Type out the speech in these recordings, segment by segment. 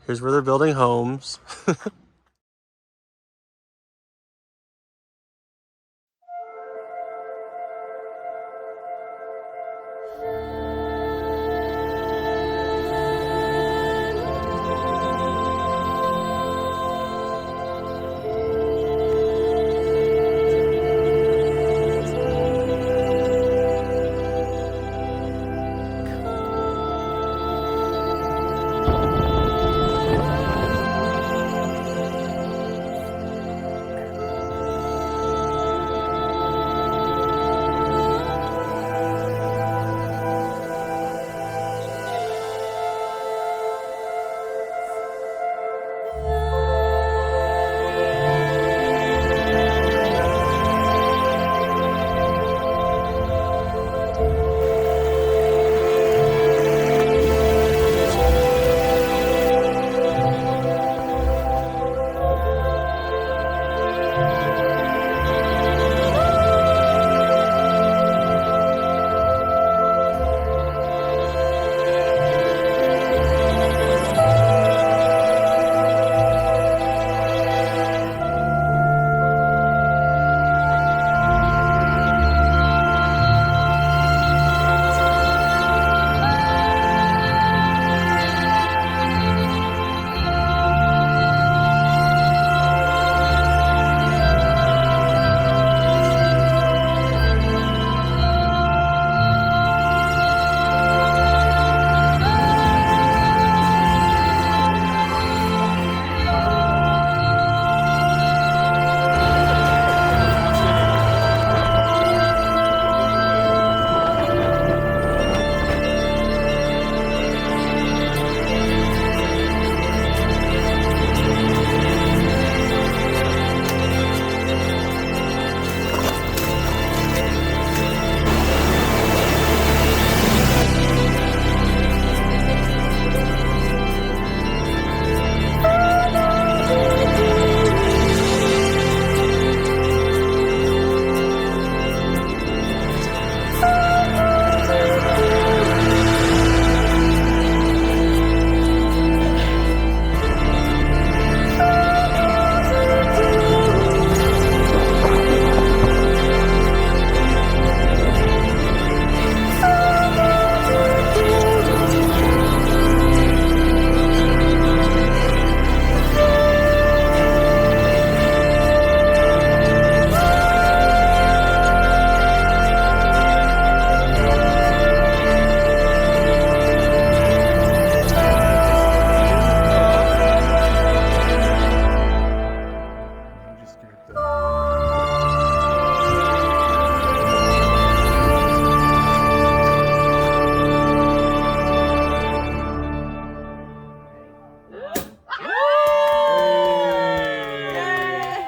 Here's where they're building homes.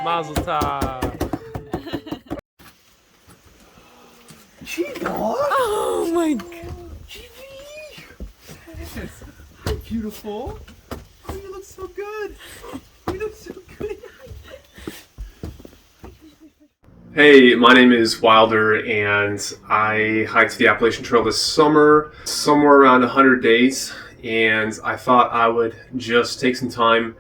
Mazel tov. Oh my god. Yes. Hi, beautiful. Oh, you look so good. You look so good. Hey, my name is Wilder, and I hiked the Appalachian Trail this summer, somewhere around 100 days, and I thought I would just take some time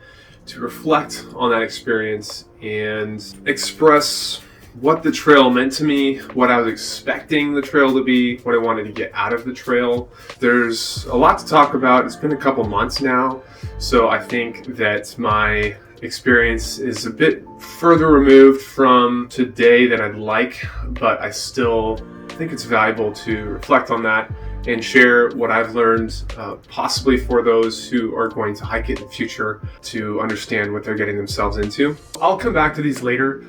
to reflect on that experience and express what the trail meant to me, what I was expecting the trail to be, what I wanted to get out of the trail. There's a lot to talk about. It's been a couple months now, so I think that my experience is a bit further removed from today than I'd like, but I still think it's valuable to reflect on that and share what I've learned, possibly for those who are going to hike it in the future to understand what they're getting themselves into. I'll come back to these later.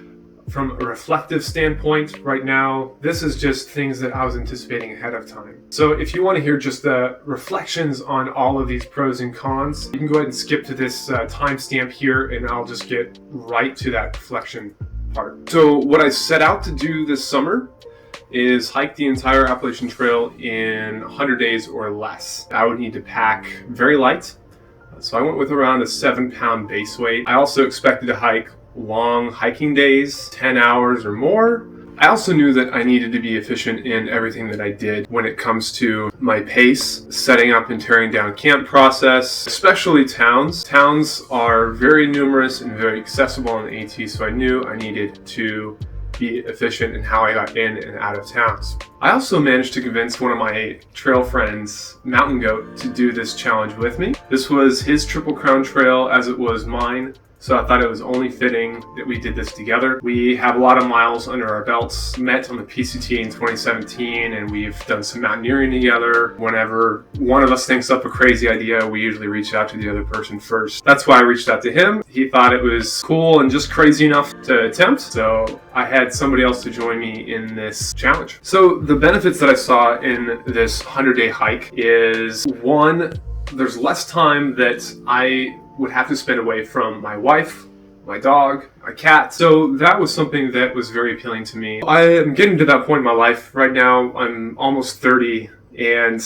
From a reflective standpoint, right now, this is just things that I was anticipating ahead of time. So if you want to hear just the reflections on all of these pros and cons, you can go ahead and skip to this timestamp here, and I'll just get right to that reflection part. So what I set out to do this summer is hike the entire Appalachian Trail in 100 days or less. I would need to pack very light, so I went with around a 7-pound base weight. I also expected to hike long hiking days, 10 hours or more, I also knew that I needed to be efficient in everything that I did when it comes to my pace, setting up and tearing down camp process, especially towns. Towns are very numerous and very accessible on the AT, so I knew I needed to be efficient in how I got in and out of towns. I also managed to convince one of my trail friends, Mountain Goat, to do this challenge with me. This was his Triple Crown Trail as it was mine, so I thought it was only fitting that we did this together. We have a lot of miles under our belts, met on the PCT in 2017, and we've done some mountaineering together. Whenever one of us thinks up a crazy idea, we usually reach out to the other person first. That's why I reached out to him. He thought it was cool and just crazy enough to attempt, so I had somebody else to join me in this challenge. So the benefits that I saw in this 100-day hike is, one, there's less time that I would have to spend away from my wife, my dog, my cat. So that was something that was very appealing to me. I am getting to that point in my life right now. I'm almost 30, and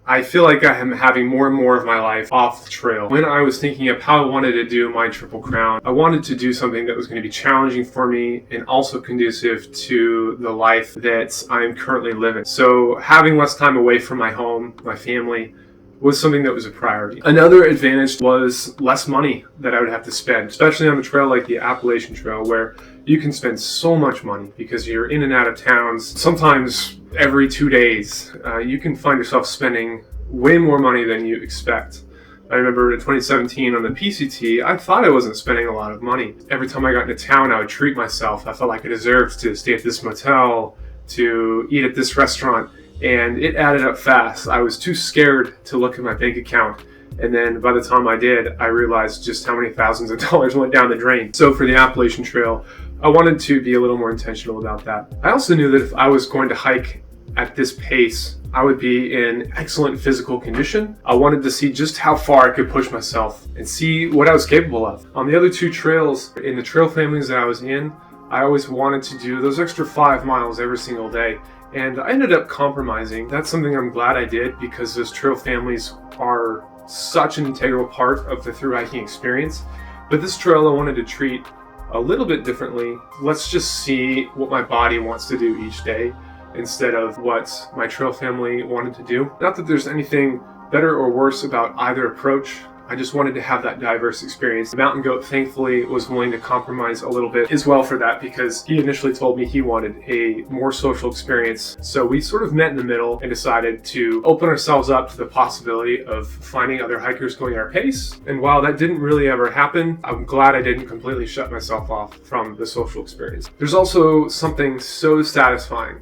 I feel like I am having more and more of my life off the trail. When I was thinking of how I wanted to do my Triple Crown, I wanted to do something that was going to be challenging for me and also conducive to the life that I'm currently living. So having less time away from my home, my family, was something that was a priority. Another advantage was less money that I would have to spend, especially on a trail like the Appalachian Trail, where you can spend so much money because you're in and out of towns. Sometimes every 2 days, you can find yourself spending way more money than you expect. I remember in 2017 on the PCT, I thought I wasn't spending a lot of money. Every time I got into town, I would treat myself. I felt like I deserved to stay at this motel, to eat at this restaurant. And it added up fast. I was too scared to look at my bank account. And then by the time I did, I realized just how many thousands of dollars went down the drain. So for the Appalachian Trail, I wanted to be a little more intentional about that. I also knew that if I was going to hike at this pace, I would be in excellent physical condition. I wanted to see just how far I could push myself and see what I was capable of. On the other two trails, in the trail families that I was in, I always wanted to do those extra 5 miles every single day. And I ended up compromising. That's something I'm glad I did, because those trail families are such an integral part of the thru hiking experience. But this trail I wanted to treat a little bit differently. Let's just see what my body wants to do each day instead of what my trail family wanted to do. Not that there's anything better or worse about either approach. I just wanted to have that diverse experience. The Mountain Goat, thankfully, was willing to compromise a little bit as well for that, because he initially told me he wanted a more social experience. So we sort of met in the middle and decided to open ourselves up to the possibility of finding other hikers going our pace. And while that didn't really ever happen, I'm glad I didn't completely shut myself off from the social experience. There's also something so satisfying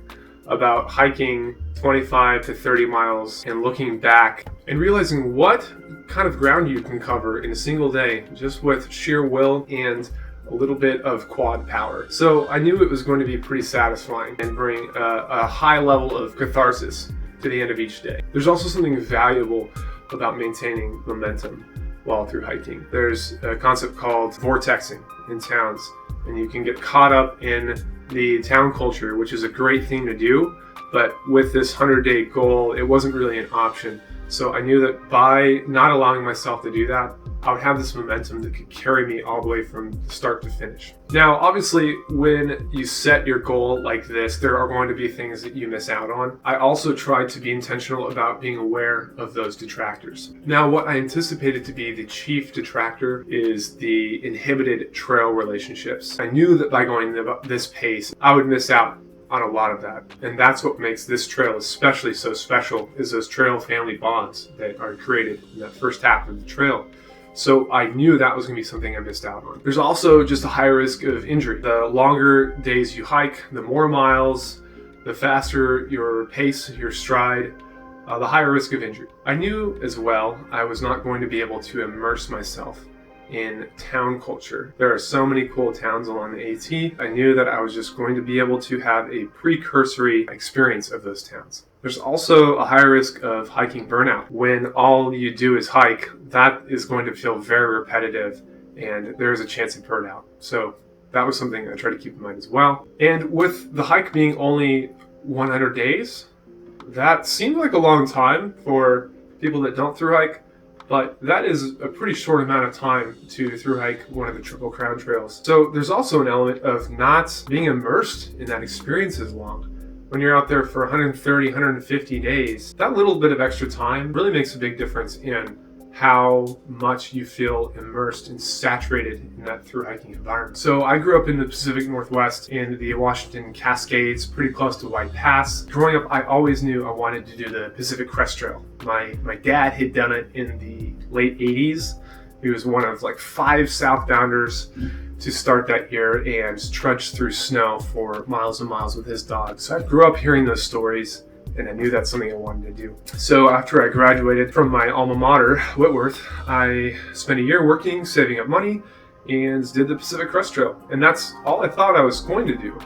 about hiking 25 to 30 miles and looking back and realizing what kind of ground you can cover in a single day just with sheer will and a little bit of quad power. So I knew it was going to be pretty satisfying and bring a high level of catharsis to the end of each day. There's also something valuable about maintaining momentum while through hiking. There's a concept called vortexing in towns, and you can get caught up in the town culture, which is a great thing to do, but with this 100-day goal, it wasn't really an option. So I knew that by not allowing myself to do that, I would have this momentum that could carry me all the way from start to finish. Now, obviously, when you set your goal like this, there are going to be things that you miss out on. I also tried to be intentional about being aware of those detractors. Now, what I anticipated to be the chief detractor is the inhibited trail relationships. I knew that by going this pace, I would miss out on a lot of that. And that's what makes this trail especially so special, is those trail family bonds that are created in that first half of the trail. So I knew that was going to be something I missed out on. There's also just a higher risk of injury. The longer days you hike, the more miles, the faster your pace, your stride, the higher risk of injury. I knew as well I was not going to be able to immerse myself in town culture. There are so many cool towns along the AT. I knew that I was just going to be able to have a precursory experience of those towns. There's also a higher risk of hiking burnout. When all you do is hike, that is going to feel very repetitive, and there is a chance of burnout. So that was something I tried to keep in mind as well. And with the hike being only 100 days, that seemed like a long time for people that don't thru hike. but that is a pretty short amount of time to through hike one of the Triple Crown trails. So there's also an element of not being immersed in that experience as long. When you're out there for 130, 150 days, that little bit of extra time really makes a big difference in how much you feel immersed and saturated in that through hiking environment. So I grew up in the Pacific Northwest in the Washington Cascades, pretty close to White Pass. Growing up, I always knew I wanted to do the Pacific Crest Trail. My dad had done it in the late 80s. He was one of like 5 southbounders to start that year and trudged through snow for miles and miles with his dog. So I grew up hearing those stories, and I knew that's something I wanted to do. So after I graduated from my alma mater, Whitworth, I spent a year working, saving up money, and did the Pacific Crest Trail. And that's all I thought I was going to do.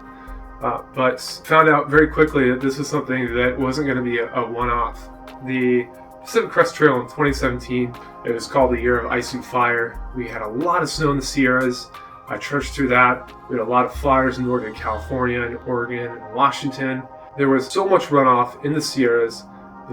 But found out very quickly that this was something that wasn't going to be a one-off. The Pacific Crest Trail in 2017, it was called the Year of Ice and Fire. We had a lot of snow in the Sierras. I trudged through that. We had a lot of fires in Northern California and Oregon and Washington. There was so much runoff in the Sierras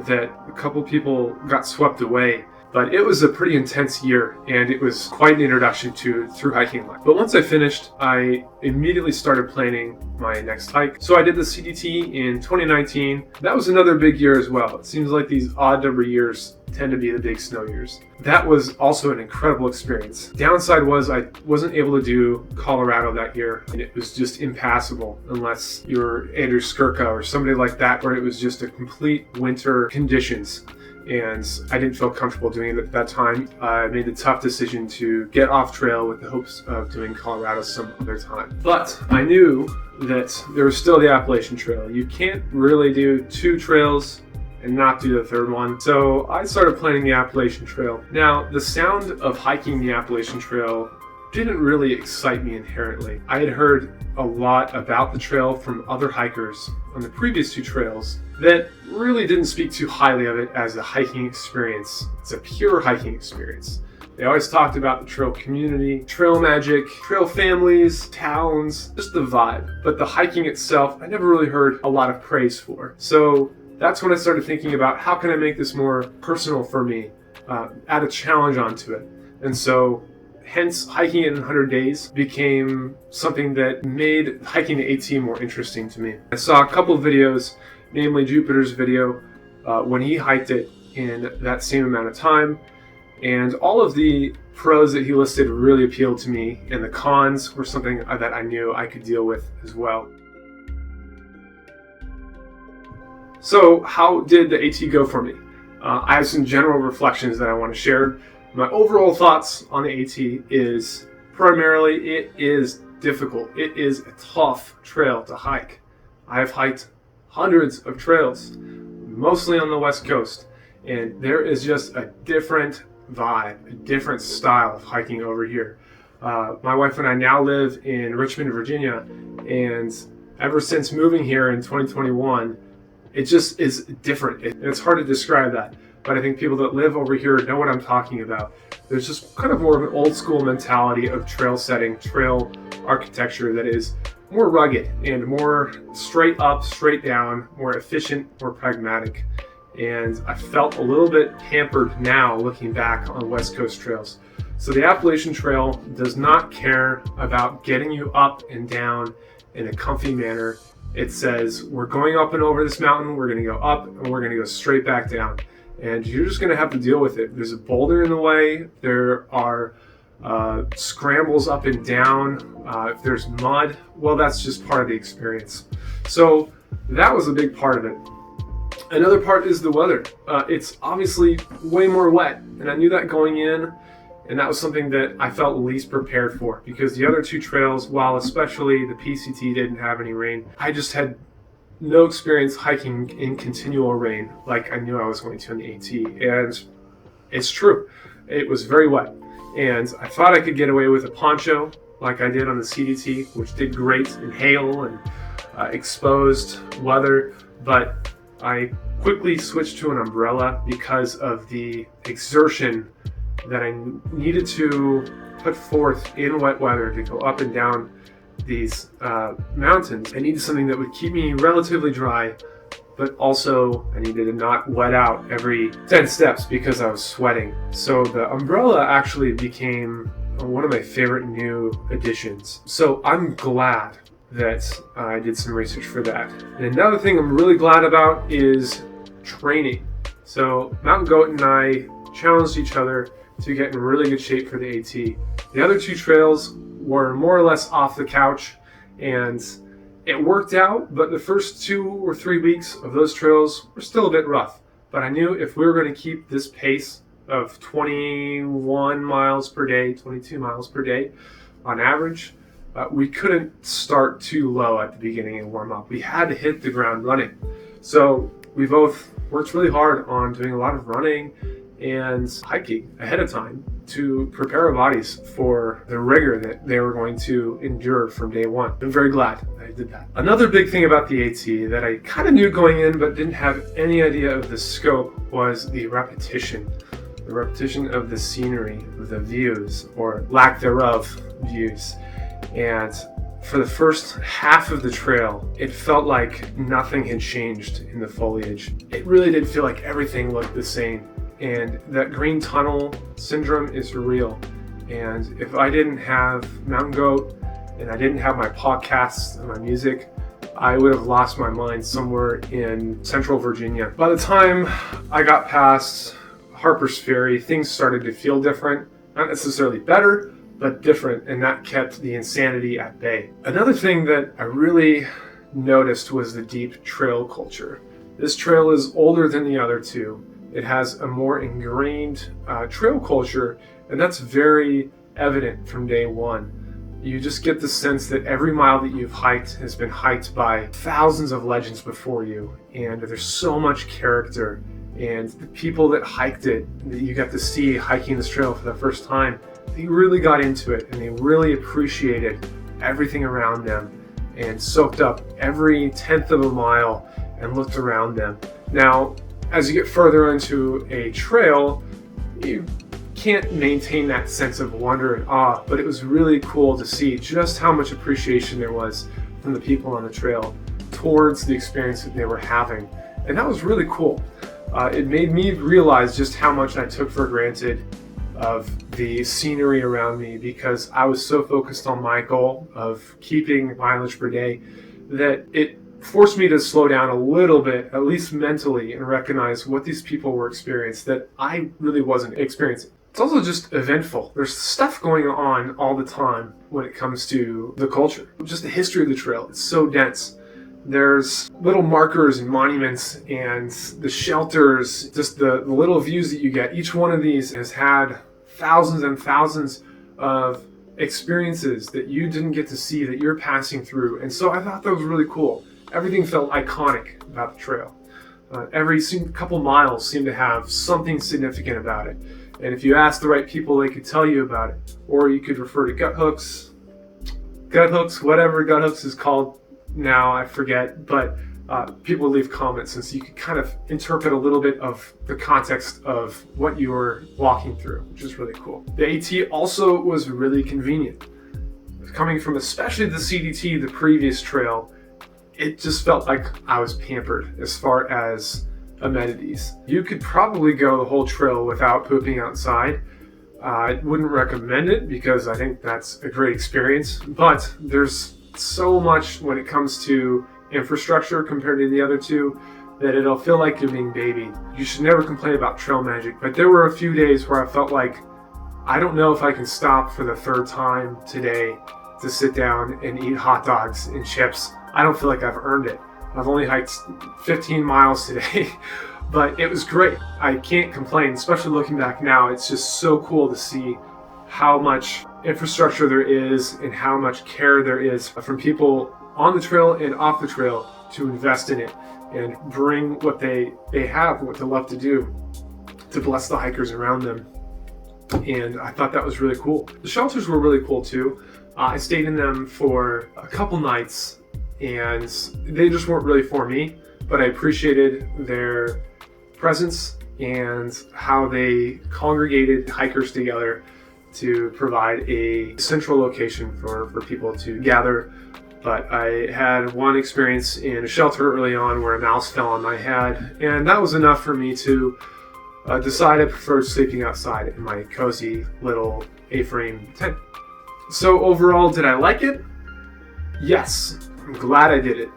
that a couple people got swept away. But it was a pretty intense year, and it was quite an introduction to through hiking life. But once I finished, I immediately started planning my next hike. So I did the CDT in 2019. That was another big year as well. It seems like these odd number years tend to be the big snow years. That was also an incredible experience. Downside was I wasn't able to do Colorado that year, and it was just impassable unless you're Andrew Skirka or somebody like that, where it was just a complete winter conditions. And I didn't feel comfortable doing it at that time. I made the tough decision to get off trail with the hopes of doing Colorado some other time. But I knew that there was still the Appalachian Trail. You can't really do 2 trails and not do the third one. So I started planning the Appalachian Trail. Now, the sound of hiking the Appalachian Trail didn't really excite me inherently. I had heard a lot about the trail from other hikers on the previous 2 trails that really didn't speak too highly of it as a hiking experience. It's a pure hiking experience. They always talked about the trail community, trail magic, trail families, towns, just the vibe. But the hiking itself, I never really heard a lot of praise for. So that's when I started thinking about how can I make this more personal for me, add a challenge onto it. And so hence, hiking it in 100 days became something that made hiking the AT more interesting to me. I saw a couple of videos, namely Jupiter's video, when he hiked it in that same amount of time. And all of the pros that he listed really appealed to me, and the cons were something that I knew I could deal with as well. So how did the AT go for me? I have some general reflections that I want to share. My overall thoughts on the AT is primarily it is difficult. It is a tough trail to hike. I have hiked hundreds of trails, mostly on the West Coast, and there is just a different vibe, a different style of hiking over here. My wife and I now live in Richmond, Virginia, and ever since moving here in 2021, it just is different. It's hard to describe that. But I think people that live over here know what I'm talking about. There's just kind of more of an old school mentality of trail setting, trail architecture that is more rugged and more straight up, straight down, more efficient, more pragmatic. And I felt a little bit hampered now looking back on West Coast trails. So the Appalachian Trail does not care about getting you up and down in a comfy manner. It says, we're going up and over this mountain, we're going to go up and we're going to go straight back down. And you're just going to have to deal with it. There's a boulder in the way. There are scrambles up and down. If there's mud, well, that's just part of the experience. So that was a big part of it. Another part is the weather. It's obviously way more wet, and I knew that going in, and that was something that I felt least prepared for, because the other 2 trails, while especially the PCT didn't have any rain, I just had no experience hiking in continual rain like I knew I was going to in the AT. And it's true, it was very wet. And I thought I could get away with a poncho like I did on the CDT, which did great in hail and exposed weather, but I quickly switched to an umbrella because of the exertion that I needed to put forth in wet weather to go up and down these mountains. I needed something that would keep me relatively dry but also I needed to not wet out every 10 steps because I was sweating. So the umbrella actually became one of my favorite new additions. So I'm glad that I did some research for that. And another thing I'm really glad about is training. So Mountain Goat and I challenged each other to get in really good shape for the AT. The other two trails were more or less off the couch, and it worked out, but the first 2 or 3 weeks of those trails were still a bit rough. But I knew if we were going to keep this pace of 21 miles per day, 22 miles per day on average, we couldn't start too low at the beginning and warm up. We had to hit the ground running. So we both worked really hard on doing a lot of running and hiking ahead of time to prepare our bodies for the rigor that they were going to endure from day one. I'm very glad I did that. Another big thing about the AT that I kind of knew going in but didn't have any idea of the scope was the repetition. The repetition of the scenery, the views, or lack thereof views. And for the first half of the trail, it felt like nothing had changed in the foliage. It really did feel like everything looked the same. And that green tunnel syndrome is real. And if I didn't have Mountain Goat and I didn't have my podcasts and my music, I would have lost my mind somewhere in Central Virginia. By the time I got past Harper's Ferry, things started to feel different. Not necessarily better, but different, and that kept the insanity at bay. Another thing that I really noticed was the deep trail culture. This trail is older than the other two. It has a more ingrained trail culture, and that's very evident from day one. You just get the sense that every mile that you've hiked has been hiked by thousands of legends before you, and there's so much character. And the people that hiked it, that you got to see hiking this trail for the first time, they really got into it, and they really appreciated everything around them and soaked up every 1/10 of a mile and looked around them. Now, as you get further into a trail, you can't maintain that sense of wonder and awe, but it was really cool to see just how much appreciation there was from the people on the trail towards the experience that they were having. And that was really cool. It made me realize just how much I took for granted of the scenery around me, because I was so focused on my goal of keeping mileage per day that it forced me to slow down a little bit, at least mentally, and recognize what these people were experiencing that I really wasn't experiencing. It's also just eventful. There's stuff going on all the time when it comes to the culture. Just the history of the trail. It's so dense. There's little markers and monuments and the shelters, just the little views that you get. Each one of these has had thousands and thousands of experiences that you didn't get to see that you're passing through. And so I thought that was really cool. Everything felt iconic about the trail. Every couple miles seemed to have something significant about it. And if you ask the right people, they could tell you about it. Or you could refer to gut hooks, whatever gut hooks is called now, I forget. But people leave comments, and so you can kind of interpret a little bit of the context of what you were walking through, which is really cool. The AT also was really convenient. Coming from especially the CDT, the previous trail, it just felt like I was pampered as far as amenities. You could probably go the whole trail without pooping outside. I wouldn't recommend it because I think that's a great experience, but there's so much when it comes to infrastructure compared to the other two that it'll feel like you're being babied. You should never complain about trail magic, but there were a few days where I felt like I don't know if I can stop for the third time today to sit down and eat hot dogs and chips. I don't feel like I've earned it. I've only hiked 15 miles today, but it was great. I can't complain, especially looking back now. It's just so cool to see how much infrastructure there is and how much care there is from people on the trail and off the trail to invest in it and bring what they have, what they love to do, to bless the hikers around them. And I thought that was really cool. The shelters were really cool too. I stayed in them for a couple nights, and they just weren't really for me, but I appreciated their presence and how they congregated hikers together to provide a central location for people to gather But I had one experience in a shelter early on where a mouse fell on my head, and that was enough for me to decide I preferred sleeping outside in my cozy little A-frame tent. So overall, did I like it? Yes, I'm glad I did it.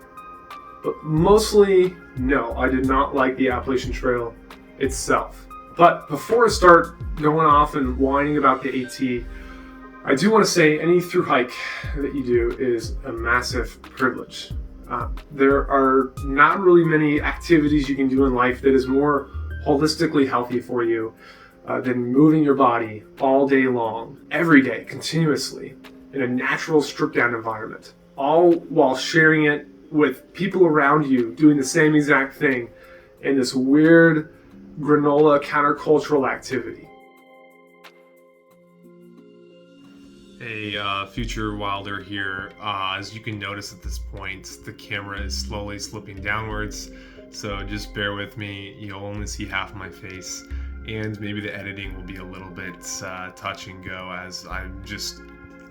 But mostly, no, I did not like the Appalachian Trail itself. But before I start going off and whining about the AT, I do want to say any through hike that you do is a massive privilege. There are not really many activities you can do in life that is more holistically healthy for you than moving your body all day long, every day, continuously, in a natural stripped down environment, all while sharing it with people around you doing the same exact thing in this weird granola countercultural activity. Hey, future Wilder here. As you can notice at this point, the camera is slowly slipping downwards, so just bear with me. You'll only see half of my face, and maybe the editing will be a little bit touch and go as I'm just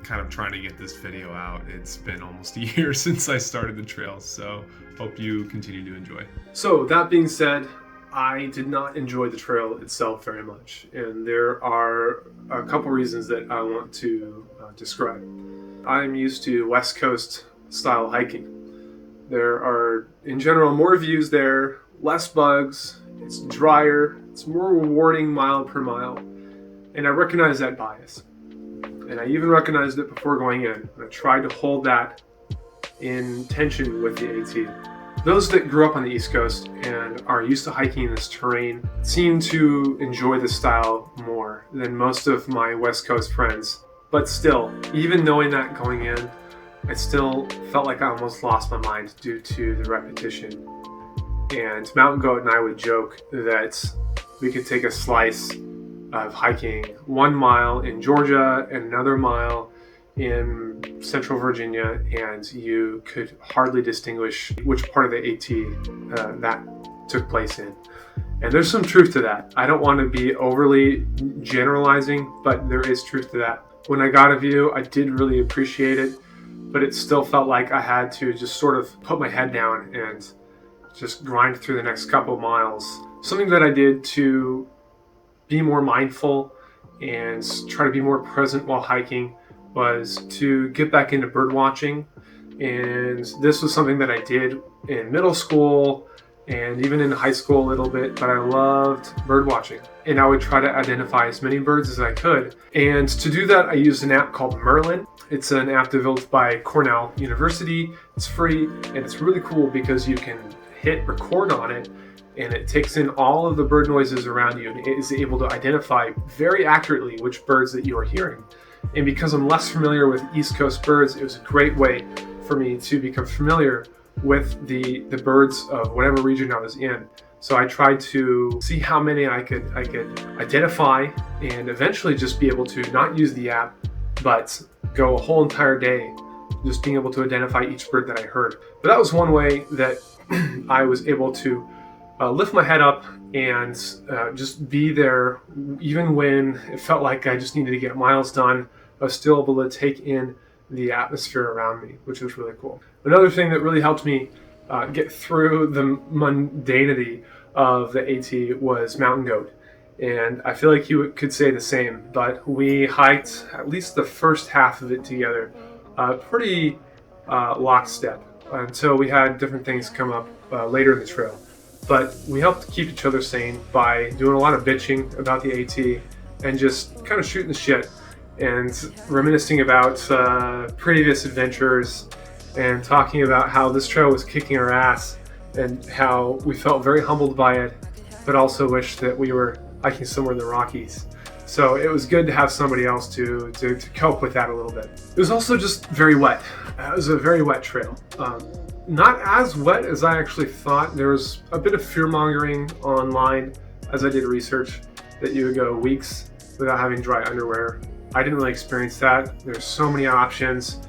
kind of trying to get this video out. It's been almost a year since I started the trail, so hope you continue to enjoy. So that being said, I did not enjoy the trail itself very much, and there are a couple reasons that I want to describe. I'm used to West Coast style hiking. There are, in general, more views there, less bugs, it's drier, it's more rewarding mile per mile, and I recognize that bias. And I even recognized it before going in, and I tried to hold that in tension with the AT. Those that grew up on the East Coast and are used to hiking in this terrain seem to enjoy this style more than most of my West Coast friends. But still, even knowing that going in, I still felt like I almost lost my mind due to the repetition. And Mountain Goat and I would joke that we could take a slice of hiking 1 mile in Georgia and another mile in Central Virginia, and you could hardly distinguish which part of the AT that took place in. And there's some truth to that. I don't want to be overly generalizing, but there is truth to that. When I got a view, I did really appreciate it, but it still felt like I had to just sort of put my head down and just grind through the next couple miles. Something that I did to be more mindful and try to be more present while hiking was to get back into bird watching. And this was something that I did in middle school and even in high school a little bit, but I loved bird watching. And I would try to identify as many birds as I could. And to do that, I used an app called Merlin. It's an app developed by Cornell University. It's free, and it's really cool because you can hit record on it, and it takes in all of the bird noises around you, and it is able to identify very accurately which birds that you are hearing. And because I'm less familiar with East Coast birds, it was a great way for me to become familiar with the birds of whatever region I was in. So I tried to see how many I could identify, and eventually just be able to not use the app, but go a whole entire day just being able to identify each bird that I heard. But that was one way that I was able to lift my head up and just be there. Even when it felt like I just needed to get miles done, I was still able to take in the atmosphere around me, which was really cool. Another thing that really helped me get through the mundanity of the AT was Mountain Goat. And I feel like you could say the same, but we hiked at least the first half of it together, pretty lockstep, until we had different things come up later in the trail. But we helped keep each other sane by doing a lot of bitching about the AT and just kind of shooting the shit and reminiscing about previous adventures and talking about how this trail was kicking our ass and how we felt very humbled by it, but also wished that we were hiking somewhere in the Rockies. So it was good to have somebody else to cope with that a little bit. It was also just very wet. It was a very wet trail. Not as wet as I actually thought. There was a bit of fear-mongering online as I did research that you would go weeks without having dry underwear. I didn't really experience that. There's so many options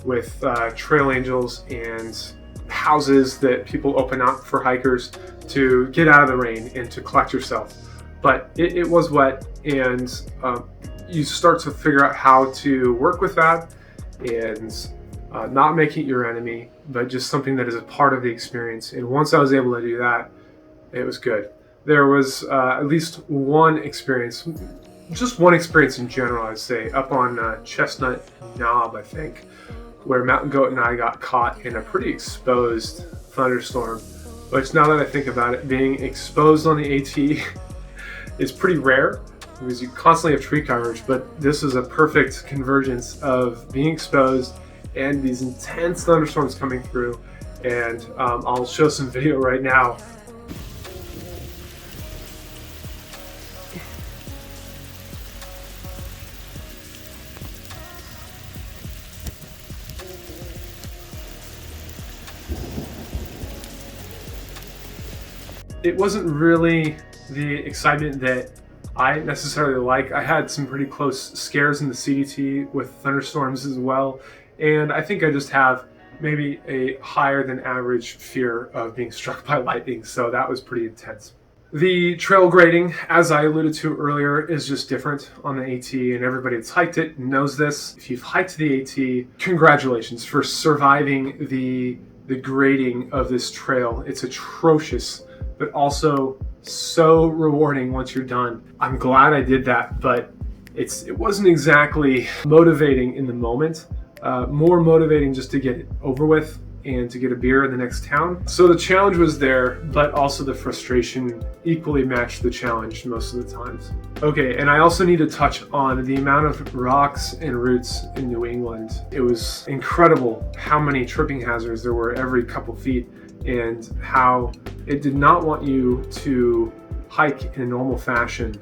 with trail angels and houses that people open up for hikers to get out of the rain and to collect yourself. But it was wet, and you start to figure out how to work with that and not making it your enemy, but just something that is a part of the experience. And once I was able to do that, it was good. There was at least one experience, just one experience in general, I'd say, up on Chestnut Knob, I think, where Mountain Goat and I got caught in a pretty exposed thunderstorm. Which, now that I think about it, being exposed on the AT is pretty rare because you constantly have tree coverage, but this is a perfect convergence of being exposed and these intense thunderstorms coming through. And I'll show some video right now. It wasn't really the excitement that I necessarily like. I had some pretty close scares in the CDT with thunderstorms as well, and I think I just have maybe a higher than average fear of being struck by lightning, so that was pretty intense. The trail grading, as I alluded to earlier, is just different on the AT, and everybody that's hiked it knows this. If you've hiked the AT, congratulations for surviving the grading of this trail. It's atrocious, but also so rewarding once you're done. I'm glad I did that, but it wasn't exactly motivating in the moment. More motivating just to get it over with and to get a beer in the next town. So the challenge was there, but also the frustration equally matched the challenge most of the times. Okay, and I also need to touch on the amount of rocks and roots in New England. It was incredible how many tripping hazards there were every couple feet, and how it did not want you to hike in a normal fashion,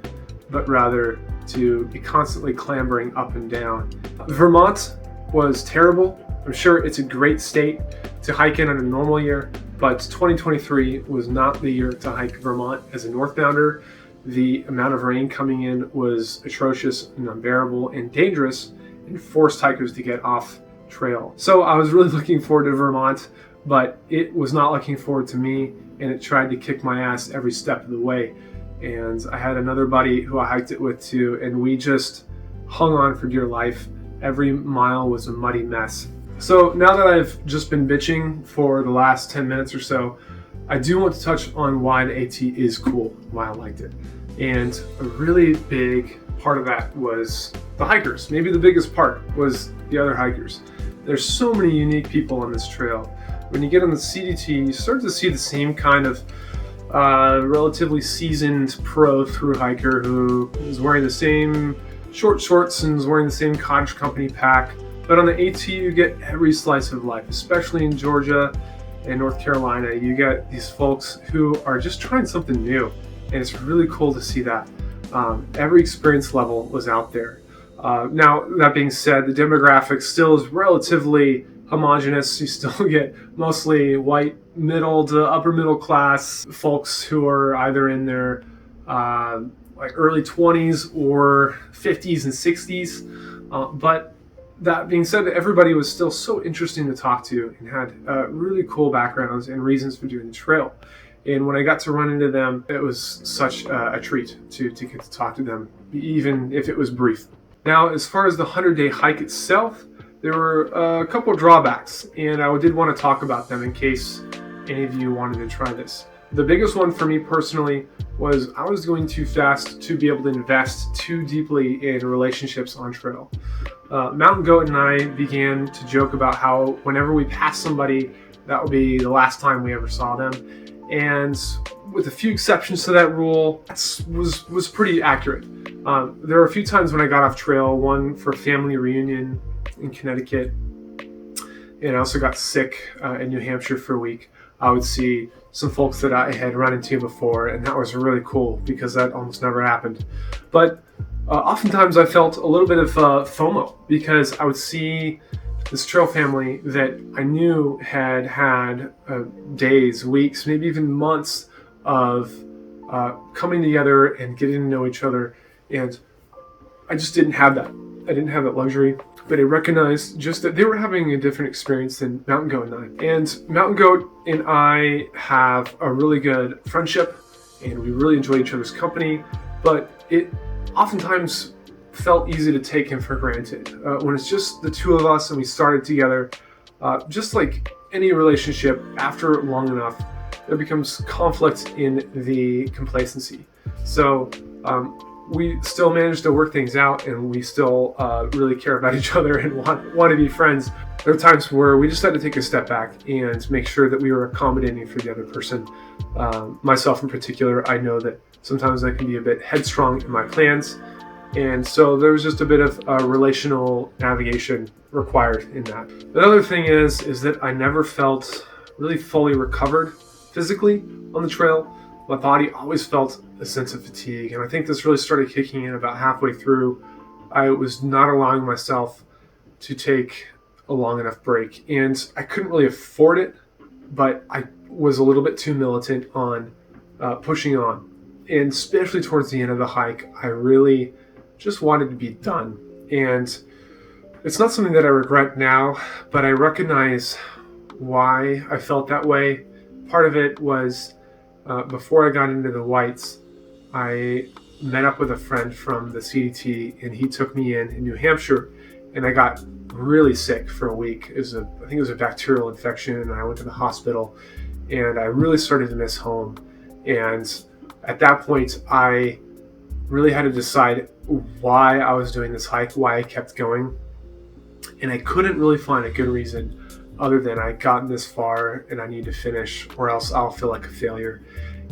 but rather to be constantly clambering up and down. Vermont was terrible. I'm sure it's a great state to hike in a normal year, but 2023 was not the year to hike Vermont as a northbounder. The amount of rain coming in was atrocious and unbearable and dangerous, and forced hikers to get off trail. So I was really looking forward to Vermont, but it was not looking forward to me, and it tried to kick my ass every step of the way. And I had another buddy who I hiked it with too, and we just hung on for dear life. Every mile was a muddy mess. So now that I've just been bitching for the last 10 minutes or so, I do want to touch on why the AT is cool, why I liked it. And a really big part of that was the hikers. Maybe the biggest part was the other hikers. There's so many unique people on this trail. When you get on the CDT, you start to see the same kind of relatively seasoned pro through hiker who is wearing the same short shorts and is wearing the same Cottage Company pack. But on the AT, you get every slice of life, especially in Georgia and North Carolina. You get these folks who are just trying something new, and it's really cool to see that. Every experience level was out there. Now, that being said, the demographic still is relatively homogenous. You still get mostly white, middle to upper middle class folks who are either in their like early 20s or 50s and 60s. But that being said, everybody was still so interesting to talk to and had really cool backgrounds and reasons for doing the trail. And when I got to run into them, it was such a treat to get to talk to them, even if it was brief. Now, as far as the 100-day hike itself, there were a couple of drawbacks, and I did want to talk about them in case any of you wanted to try this. The biggest one for me personally was I was going too fast to be able to invest too deeply in relationships on trail. Mountain Goat and I began to joke about how whenever we passed somebody, that would be the last time we ever saw them. And with a few exceptions to that rule, that was pretty accurate. There were a few times when I got off trail, one for a family reunion in Connecticut, and I also got sick in New Hampshire for a week. I would see some folks that I had run into before, and that was really cool because that almost never happened. But oftentimes I felt a little bit of FOMO because I would see this trail family that I knew had days, weeks, maybe even months of coming together and getting to know each other, and I just didn't have that. I didn't have that luxury, but I recognized just that they were having a different experience than Mountain Goat and I. And Mountain Goat and I have a really good friendship, and we really enjoy each other's company, but it oftentimes felt easy to take him for granted. When it's just the two of us and we started together, just like any relationship, after long enough, there becomes conflict in the complacency. So we still manage to work things out, and we still really care about each other and want to be friends. There are times where we just had to take a step back and make sure that we were accommodating for the other person. Myself in particular, I know that sometimes I can be a bit headstrong in my plans, and so there was just a bit of relational navigation required in that. Another thing is that I never felt really fully recovered physically on the trail. My body always felt a sense of fatigue, and I think this really started kicking in about halfway through. I was not allowing myself to take a long enough break, and I couldn't really afford it, but I was a little bit too militant on pushing on. And especially towards the end of the hike, I really just wanted to be done. And it's not something that I regret now, but I recognize why I felt that way. Part of it was before I got into the whites, I met up with a friend from the CDT, and he took me in New Hampshire, and I got really sick for a week. I think it was a bacterial infection, and I went to the hospital, and I really started to miss home. And at that point, I really had to decide why I was doing this hike, why I kept going. And I couldn't really find a good reason other than I'd gotten this far and I need to finish, or else I'll feel like a failure.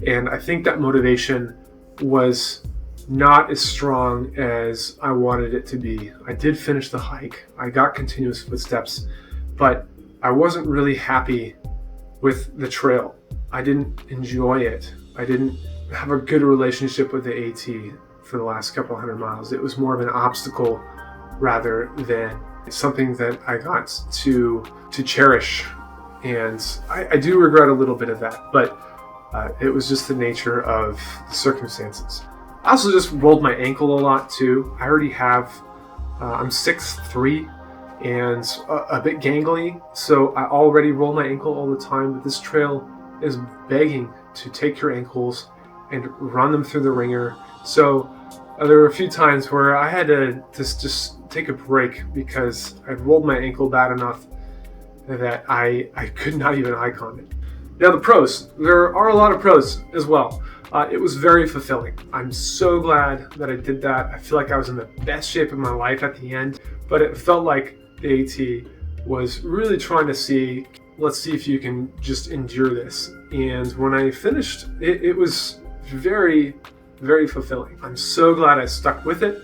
And I think that motivation was not as strong as I wanted it to be. I did finish the hike. I got continuous footsteps, but I wasn't really happy with the trail. I didn't enjoy it. I didn't have a good relationship with the AT for the last couple hundred miles. It was more of an obstacle rather than something that I got to cherish. And I do regret a little bit of that, but it was just the nature of the circumstances. I also just rolled my ankle a lot too. I already have, I'm 6'3" and a bit gangly, so I already roll my ankle all the time, but this trail is begging to take your ankles and run them through the ringer. So there were a few times where I had to just take a break because I'd rolled my ankle bad enough that I could not even hike on it. Now the pros, there are a lot of pros as well. It was very fulfilling. I'm so glad that I did that. I feel like I was in the best shape of my life at the end, but it felt like the AT was really trying to see, let's see if you can just endure this. And when I finished, it was very, very fulfilling. I'm so glad I stuck with it.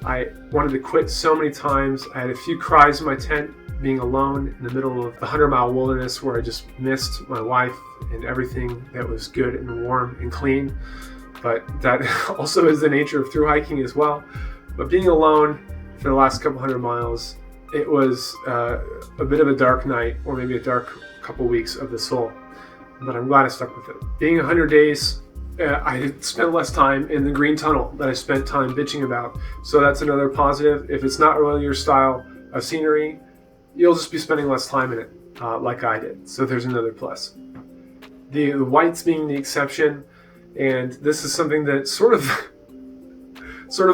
I wanted to quit so many times. I had a few cries in my tent, being alone in the middle of the 100-mile wilderness where I just missed my wife and everything that was good and warm and clean. But that also is the nature of through hiking as well. But being alone for the last couple hundred miles, it was a bit of a dark night, or maybe a dark couple weeks of the soul. But I'm glad I stuck with it. Being 100 days, I spent less time in the green tunnel that I spent time bitching about. So that's another positive. If it's not really your style of scenery, you'll just be spending less time in it, like I did. So there's another plus. The whites being the exception, and this is something that sort of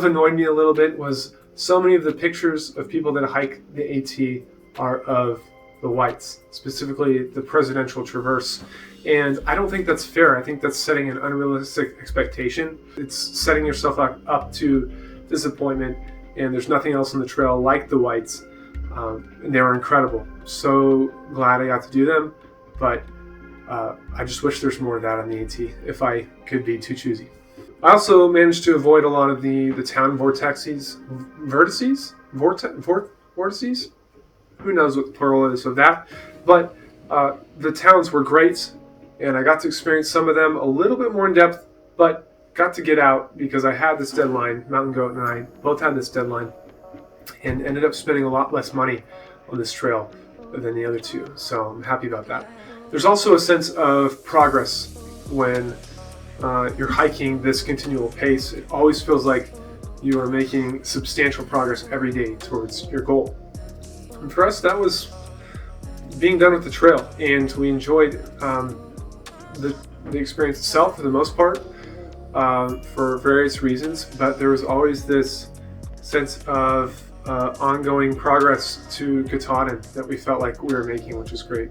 annoyed me a little bit, was so many of the pictures of people that hike the AT are of the whites, specifically the Presidential Traverse. And I don't think that's fair. I think that's setting an unrealistic expectation. It's setting yourself up to disappointment, and there's nothing else on the trail like the whites. And they were incredible. So glad I got to do them, but I just wish there's more of that on the AT if I could be too choosy. I also managed to avoid a lot of the town vortices? Who knows what the plural is of that? But the towns were great, and I got to experience some of them a little bit more in depth, but got to get out because I had this deadline. Mountain Goat and I both had this deadline, and ended up spending a lot less money on this trail than the other two. So I'm happy about that. There's also a sense of progress when you're hiking this continual pace. It always feels like you are making substantial progress every day towards your goal. And for us, that was being done with the trail, and we enjoyed the experience itself for the most part, for various reasons, but there was always this sense of ongoing progress to Katahdin that we felt like we were making, which is great.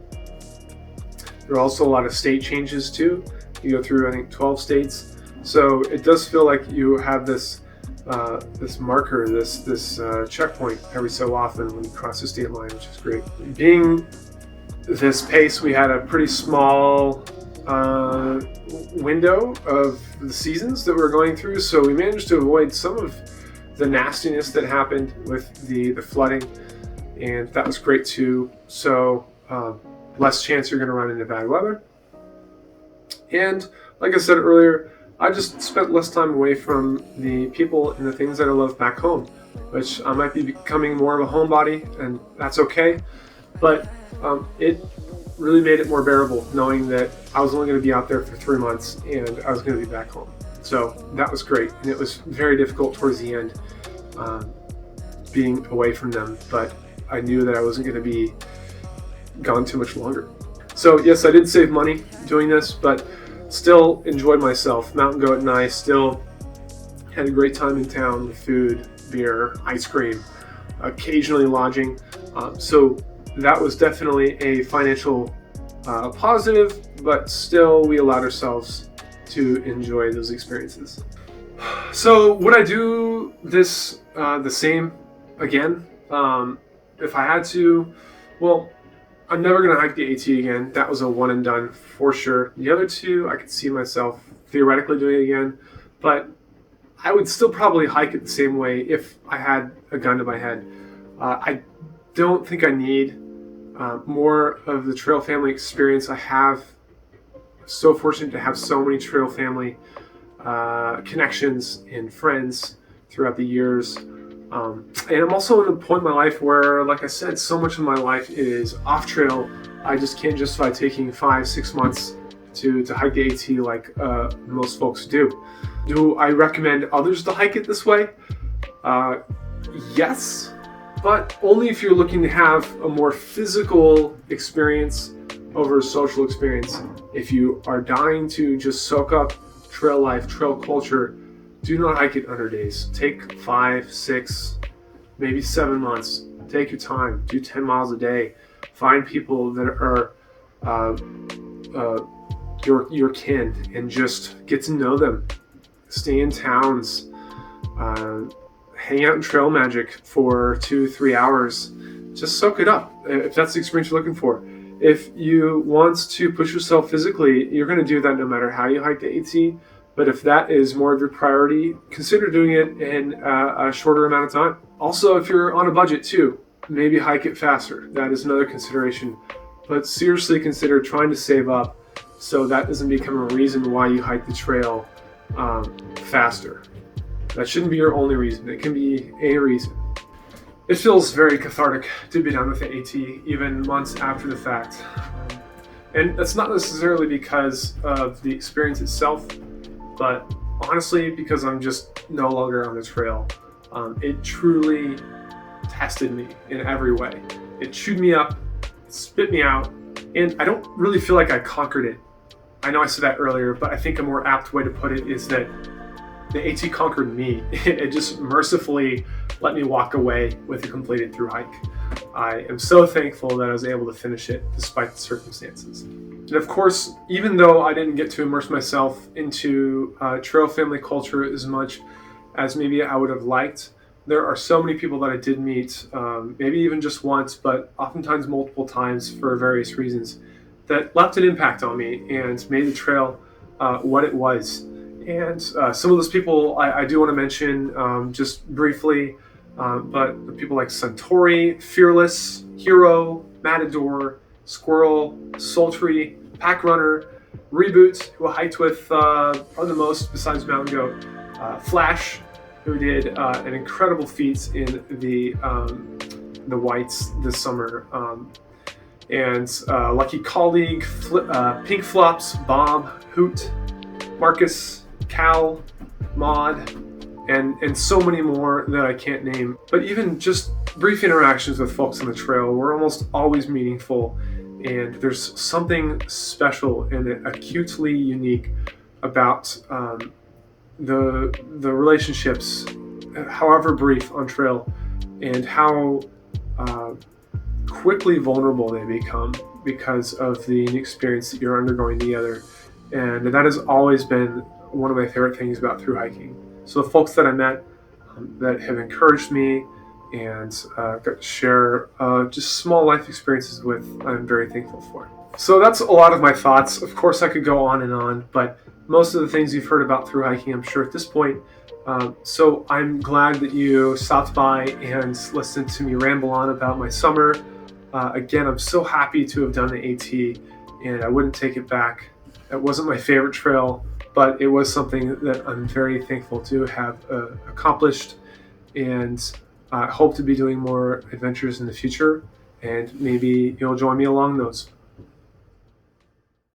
There are also a lot of state changes too. You go through, I think, 12 states. So it does feel like you have this marker, this checkpoint every so often when you cross the state line, which is great. Being this pace, we had a pretty small window of the seasons that we're going through, so we managed to avoid some of the nastiness that happened with the flooding, and that was great too. So less chance you're going to run into bad weather. And like I said earlier, I just spent less time away from the people and the things that I love back home, which I might be becoming more of a homebody, and that's okay. But it really made it more bearable knowing that I was only going to be out there for 3 months and I was going to be back home. So that was great, and it was very difficult towards the end being away from them, but I knew that I wasn't going to be gone too much longer. So yes, I did save money doing this, but still enjoyed myself. Mountain Goat and I still had a great time in town with food, beer, ice cream, occasionally lodging. So that was definitely a financial positive, but still we allowed ourselves to enjoy those experiences. So would I do this the same again? If I had to, well, I'm never going to hike the AT again. That was a one and done for sure. The other two, I could see myself theoretically doing it again, but I would still probably hike it the same way if I had a gun to my head. I don't think I need more of the trail family experience. I have so fortunate to have so many trail family connections and friends throughout the years. And I'm also in a point in my life where, like I said, so much of my life is off trail. I just can't justify taking 5-6 months to hike the AT like most folks do. Do I recommend others to hike it this way? Yes, but only if you're looking to have a more physical experience over a social experience. If you are dying to just soak up trail life, trail culture, do not hike it 100 days. Take 5, 6, maybe 7 months. Take your time. Do 10 miles a day. Find people that are your kin and just get to know them. Stay in towns. Hang out in Trail Magic for 2-3 hours. Just soak it up if that's the experience you're looking for. If you want to push yourself physically, you're going to do that no matter how you hike the AT. But if that is more of your priority, consider doing it in a shorter amount of time. Also, if you're on a budget too, maybe hike it faster. That is another consideration. But seriously consider trying to save up so that doesn't become a reason why you hike the trail faster. That shouldn't be your only reason. It can be a reason. It feels very cathartic to be done with the AT, even months after the fact. And that's not necessarily because of the experience itself, but honestly, because I'm just no longer on the trail. It truly tested me in every way. It chewed me up, spit me out, and I don't really feel like I conquered it. I know I said that earlier, but I think a more apt way to put it is that the AT conquered me. It just mercifully let me walk away with a completed through hike. I am so thankful that I was able to finish it despite the circumstances. And of course, even though I didn't get to immerse myself into trail family culture as much as maybe I would have liked, there are so many people that I did meet, maybe even just once, but oftentimes multiple times for various reasons, that left an impact on me and made the trail what it was. And some of those people I do want to mention just briefly, but the people like Suntory, Fearless, Hero, Matador, Squirrel, Sultry, Pack Runner, Reboot, who I hiked with probably the most besides Mountain Goat, Flash, who did an incredible feat in the whites this summer, and Lucky Colleague, Pink Flops, Bob, Hoot, Marcus, Cal, Maud, and so many more that I can't name. But even just brief interactions with folks on the trail were almost always meaningful, and there's something special and acutely unique about the relationships, however brief, on trail and how quickly vulnerable they become because of the experience that you're undergoing together. And that has always been one of my favorite things about through hiking. So the folks that I met that have encouraged me and got to share just small life experiences with, I'm very thankful for. So that's a lot of my thoughts. Of course, I could go on and on, but most of the things you've heard about through hiking, I'm sure at this point. So I'm glad that you stopped by and listened to me ramble on about my summer. Again, I'm so happy to have done the AT, and I wouldn't take it back. It wasn't my favorite trail, but it was something that I'm very thankful to have accomplished, and I hope to be doing more adventures in the future, and maybe you'll join me along those.